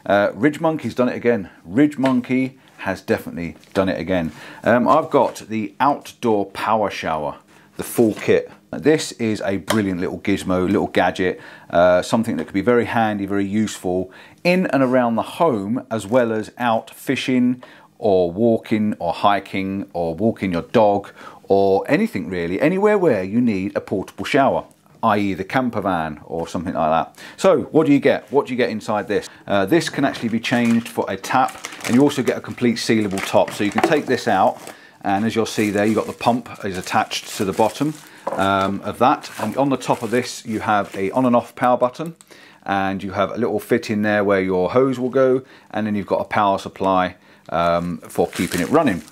Ridgemonkey's done it again. Ridgemonkey has definitely done it again. I've got the outdoor power shower, the full kit. This is a brilliant little gizmo, little gadget, something that could be very handy, very useful in and around the home, as well as out fishing or walking or hiking or walking your dog or anything really, anywhere where you need a portable shower, i.e. the camper van or something like that. So what do you get? What do you get inside this? This can actually be changed for a tap, and you also get a complete sealable top. So you can take this out, and as you'll see there, you've got the pump is attached to the bottom of that, and on the top of this you have a on and off power button, and you have a little fit in there where your hose will go, and then you've got a power supply for keeping it running.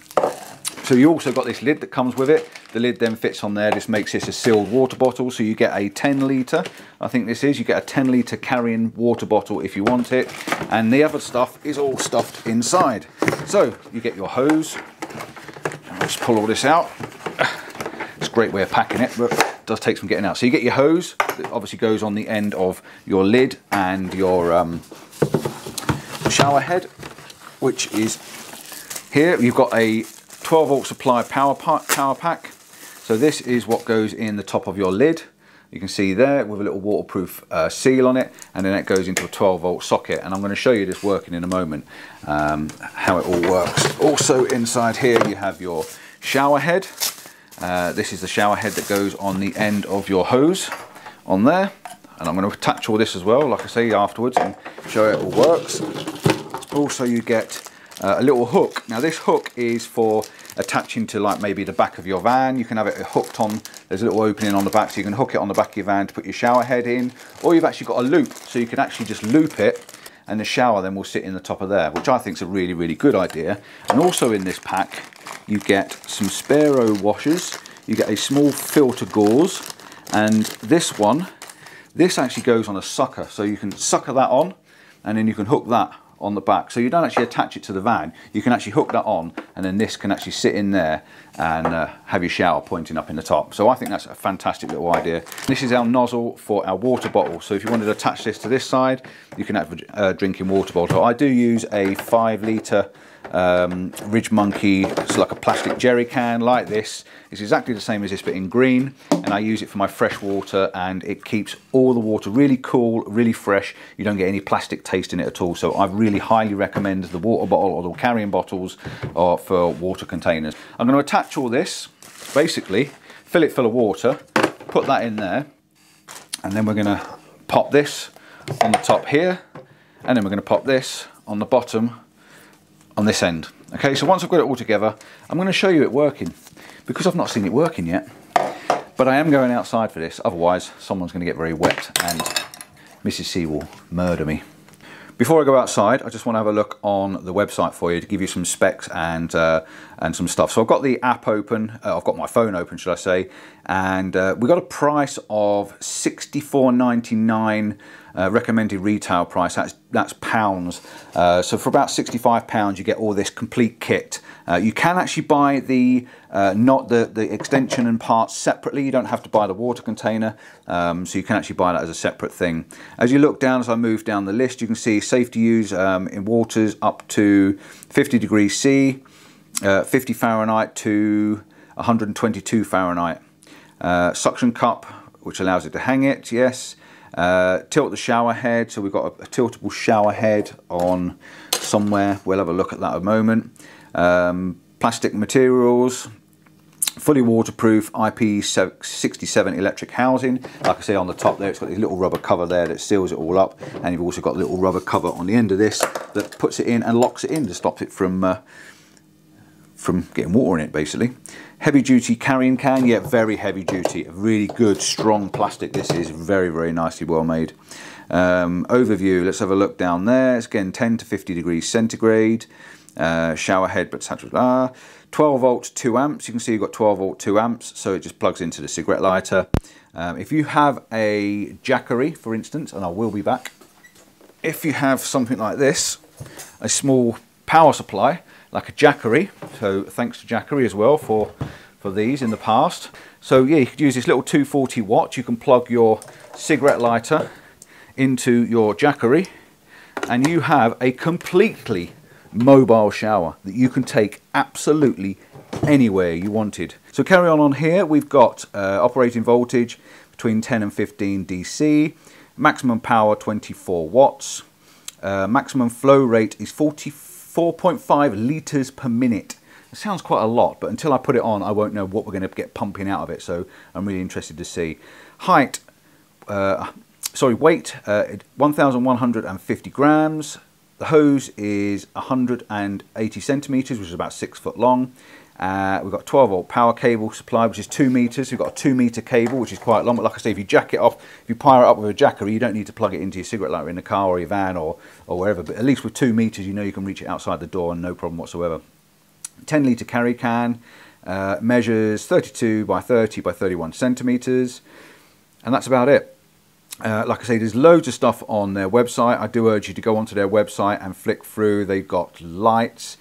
So you also got this lid that comes with it. The lid then fits on there. This makes this a sealed water bottle, so you get a 10 litre, I think this is, you get a 10 litre carrying water bottle if you want it, and the other stuff is all stuffed inside. So you get your hose. I'll just pull all this out. It's a great way of packing it, but it does take some getting out. So you get your hose that obviously goes on the end of your lid and your shower head, which is here. You've got a 12 volt supply power pack. So this is what goes in the top of your lid. You can see there with a little waterproof seal on it, and then it goes into a 12 volt socket, and I'm going to show you this working in a moment, how it all works. Also inside here you have your shower head. This is the shower head that goes on the end of your hose on there, and I'm going to attach all this as well, like I say, afterwards, and show you it all works. Also you get a little hook. Now this hook is for attaching to like maybe the back of your van. You can have it hooked on, there's a little opening on the back, so you can hook it on the back of your van to put your shower head in, or you've actually got a loop, so you can actually just loop it, and the shower then will sit in the top of there, which I think is a really, really good idea. And also in this pack you get some Sparo washers, you get a small filter gauze, and this actually goes on a sucker, so you can sucker that on, and then you can hook that on the back. So you don't actually attach it to the van, you can actually hook that on, and then this can actually sit in there and have your shower pointing up in the top. So I think that's a fantastic little idea. This is our nozzle for our water bottle, so if you wanted to attach this to this side, you can have a drinking water bottle. I do use a 5 litre Ridgemonkey. It's like a plastic jerry can like this. It's exactly the same as this but in green, and I use it for my fresh water, and it keeps all the water really cool, really fresh. You don't get any plastic taste in it at all. So I really highly recommend the water bottle or the carrying bottles for water containers. I'm going to attach all this, basically fill it full of water, put that in there, and then we're going to pop this on the top here, and then we're going to pop this on the bottom on this end. Okay, so once I've got it all together, I'm going to show you it working, because I've not seen it working yet. But I am going outside for this, otherwise someone's going to get very wet and Mrs. C will murder me. Before I go outside, I just want to have a look on the website for you to give you some specs and some stuff. So I've got the app open, I've got my phone open, should I say, and we got a price of $64.99 recommended retail price. That's pounds. So for about £65, you get all this complete kit. You can actually buy the not the extension and parts separately. You don't have to buy the water container, so you can actually buy that as a separate thing. As you look down, as I move down the list, you can see safe to use in waters up to 50 degrees C, 50 Fahrenheit to 122 Fahrenheit. Suction cup, which allows it to hang it, yes. Tilt the shower head, so we've got a tiltable shower head on somewhere. We'll have a look at that in a moment. Plastic materials, fully waterproof, IP67 electric housing. Like I say, on the top there, it's got this little rubber cover there that seals it all up, and you've also got a little rubber cover on the end of this that puts it in and locks it in to stop it from getting water in it, basically. Heavy duty carrying can, yeah, very heavy duty, a really good strong plastic. This is very, very nicely well made. Overview, let's have a look down there. It's again 10 to 50 degrees centigrade. Shower head, but 12 volts 2 amps. You can see you've got 12 volt 2 amps, so it just plugs into the cigarette lighter. If you have a Jackery, for instance, and I will be back, if you have something like this, a small power supply like a Jackery, so thanks to Jackery as well for these in the past. So yeah, you could use this little 240 watt. You can plug your cigarette lighter into your Jackery, and you have a completely mobile shower that you can take absolutely anywhere you wanted. So carry on here, we've got operating voltage between 10 and 15 DC, maximum power 24 watts, maximum flow rate is 44.5 litres per minute. It sounds quite a lot, but until I put it on, I won't know what we're going to get pumping out of it, so I'm really interested to see. Height, weight, 1,150 grams. The hose is 180 centimetres, which is about 6 foot long. We've got 12 volt power cable supply, which is 2 meters. We've got a 2 meter cable, which is quite long, but like I say, if you jack it off, if you power it up with a jacker, you don't need to plug it into your cigarette lighter in the car or your van or wherever, but at least with 2 meters, you know you can reach it outside the door and no problem whatsoever. 10 litre carry can, measures 32 by 30 by 31 centimetres, and that's about it. Like I say, there's loads of stuff on their website. I do urge you to go onto their website and flick through. They've got lights.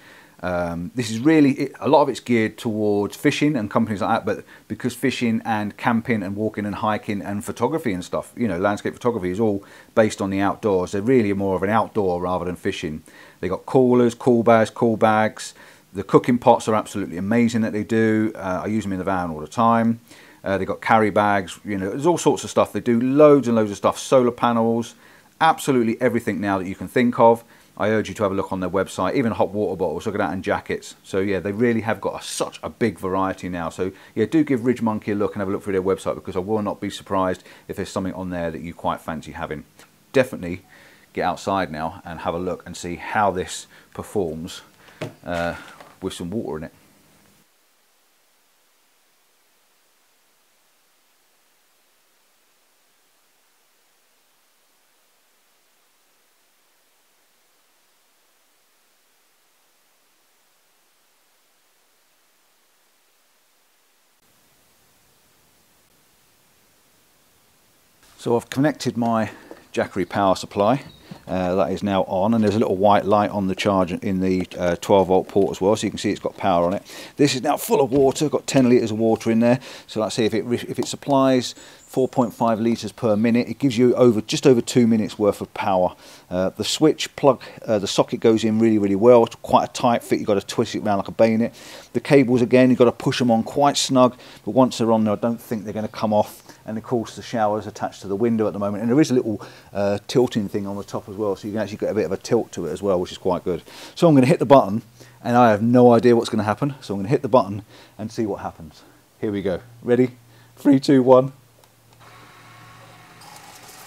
This is really, a lot of it's geared towards fishing and companies like that, but because fishing and camping and walking and hiking and photography and stuff, you know, landscape photography is all based on the outdoors. They're really more of an outdoor rather than fishing. They've got coolers, cool bags. The cooking pots are absolutely amazing that they do. I use them in the van all the time. They've got carry bags, you know, there's all sorts of stuff. They do loads and loads of stuff, solar panels, absolutely everything now that you can think of. I urge you to have a look on their website, even hot water bottles, look at that, and jackets. So yeah, they really have got such a big variety now. So yeah, do give Ridgemonkey a look and have a look through their website, because I will not be surprised if there's something on there that you quite fancy having. Definitely get outside now and have a look and see how this performs with some water in it. So I've connected my Jackery power supply, that is now on, and there's a little white light on the charger in the 12 volt port as well, so you can see it's got power on it. This is now full of water, got 10 litres of water in there, so let's see if it supplies 4.5 litres per minute, it gives you just over 2 minutes worth of power. The switch plug, the socket goes in really well, it's quite a tight fit, you've got to twist it around like a bayonet. The cables again, you've got to push them on quite snug, but once they're on there I don't think they're going to come off. And of course the shower is attached to the window at the moment, and there is a little tilting thing on the top as well, so you can actually get a bit of a tilt to it as well, which is quite good. So I'm going to hit the button, and I have no idea what's going to happen, so I'm going to hit the button and see what happens. Here we go. Ready? 3, 2, 1.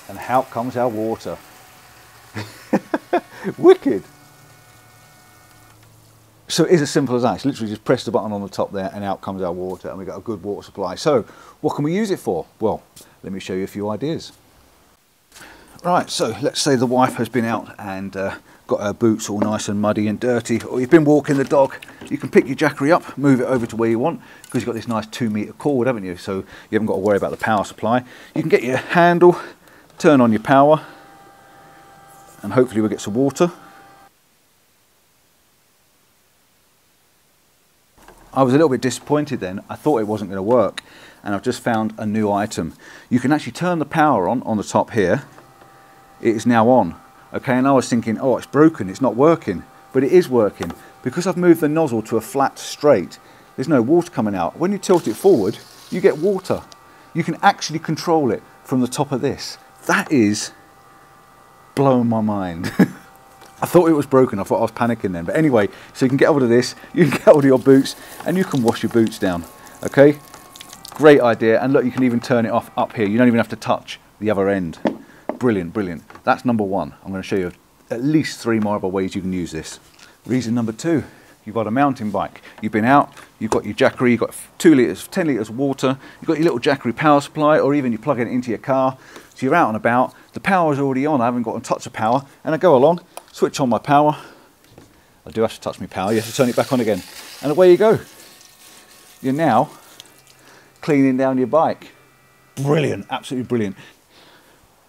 And out comes our water. Wicked! So it is as simple as that. It's literally just press the button on the top there and out comes our water, and we've got a good water supply. So what can we use it for? Well, let me show you a few ideas. Right, so let's say the wife has been out and got her boots all nice and muddy and dirty, or you've been walking the dog. You can pick your Jackery up, move it over to where you want, because you've got this nice 2 metre cord, haven't you? So you haven't got to worry about the power supply. You can get your handle, turn on your power, and hopefully we'll get some water. I was a little bit disappointed then. I thought it wasn't going to work, and I've just found a new item. You can actually turn the power on the top here. It is now on. Okay, and I was thinking, oh, it's broken, it's not working. But it is working. Because I've moved the nozzle to a flat straight, there's no water coming out. When you tilt it forward, you get water. You can actually control it from the top of this. That is blowing my mind. I thought it was broken, I thought I was panicking then. But anyway, so you can get hold of this, you can get hold of your boots, and you can wash your boots down, okay? Great idea, and look, you can even turn it off up here. You don't even have to touch the other end. Brilliant, brilliant. That's number one. I'm gonna show you at least 3 more other ways you can use this. Reason number 2, you've got a mountain bike. You've been out, you've got your Jackery, you've got 2 litres, 10 litres of water, you've got your little Jackery power supply, or even you plug it into your car. So you're out and about, the power is already on, I haven't got to touch the power, and I go along, switch on my power. I do have to touch my power, you have to turn it back on again. And away you go. You're now cleaning down your bike. Brilliant, absolutely brilliant.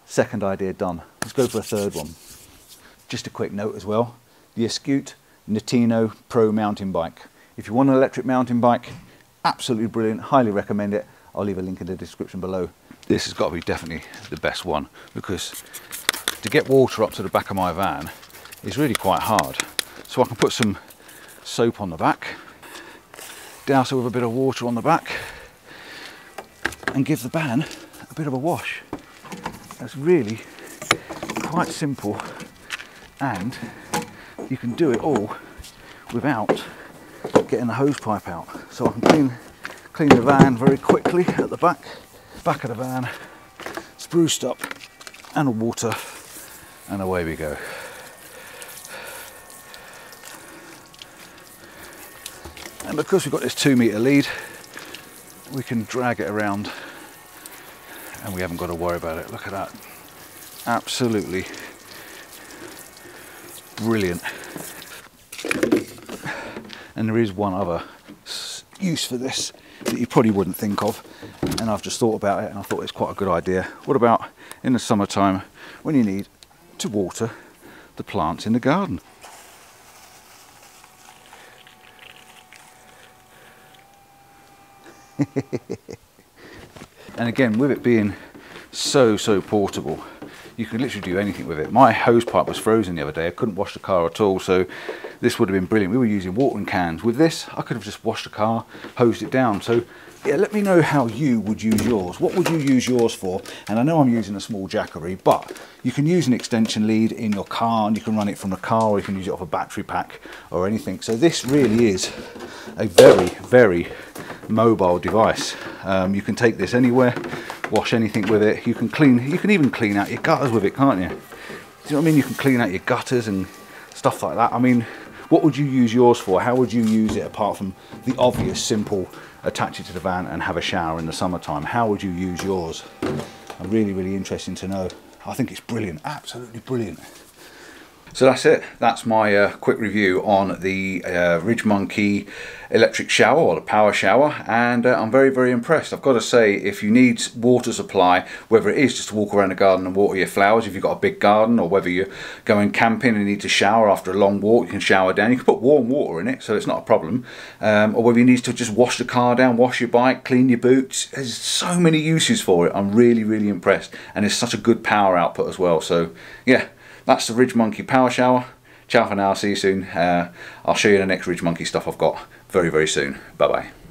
Second idea done. Let's go for a third one. Just a quick note as well. The Astute Nintino Pro mountain bike. If you want an electric mountain bike, absolutely brilliant, highly recommend it. I'll leave a link in the description below. This has got to be definitely the best one, because to get water up to the back of my van is really quite hard. So I can put some soap on the back, douse it with a bit of water on the back, and give the van a bit of a wash. That's really quite simple, and you can do it all without getting the hose pipe out. So I can clean the van very quickly at the back of the van, spruced up, and water, and away we go. And because we've got this 2 metre lead, we can drag it around and we haven't got to worry about it. Look at that. Absolutely brilliant. And there is one other use for this that you probably wouldn't think of, and I've just thought about it and I thought it's quite a good idea. What about in the summertime when you need to water the plants in the garden? And again, with it being so portable, you can literally do anything with it. My hose pipe was frozen the other day. I couldn't wash the car at all, so this would have been brilliant. We were using watering cans. With this, I could have just washed the car, hosed it down. So yeah, let me know how you would use yours. What would you use yours for? And I know I'm using a small Jackery, but you can use an extension lead in your car, and you can run it from the car, or you can use it off a battery pack or anything. So this really is a very mobile device. You can take this anywhere, wash anything with it. You can even clean out your gutters with it, can't you? Do you know what I mean? You can clean out your gutters and stuff like that. I mean, what would you use yours for? How would you use it apart from the obvious simple attach it to the van and have a shower in the summertime? How would you use yours? I'm really interested to know. I think it's brilliant, absolutely brilliant. So that's it. That's my quick review on the Ridgemonkey electric shower, or the power shower, and I'm very impressed. I've got to say, if you need water supply, whether it is just to walk around the garden and water your flowers if you've got a big garden, or whether you're going camping and need to shower after a long walk, you can shower down. You can put warm water in it, so it's not a problem. Or whether you need to just wash the car down, wash your bike, clean your boots. There's so many uses for it. I'm really impressed, and it's such a good power output as well. So yeah, that's the Ridgemonkey power shower. Ciao for now, see you soon. I'll show you the next Ridgemonkey stuff I've got very soon. Bye bye.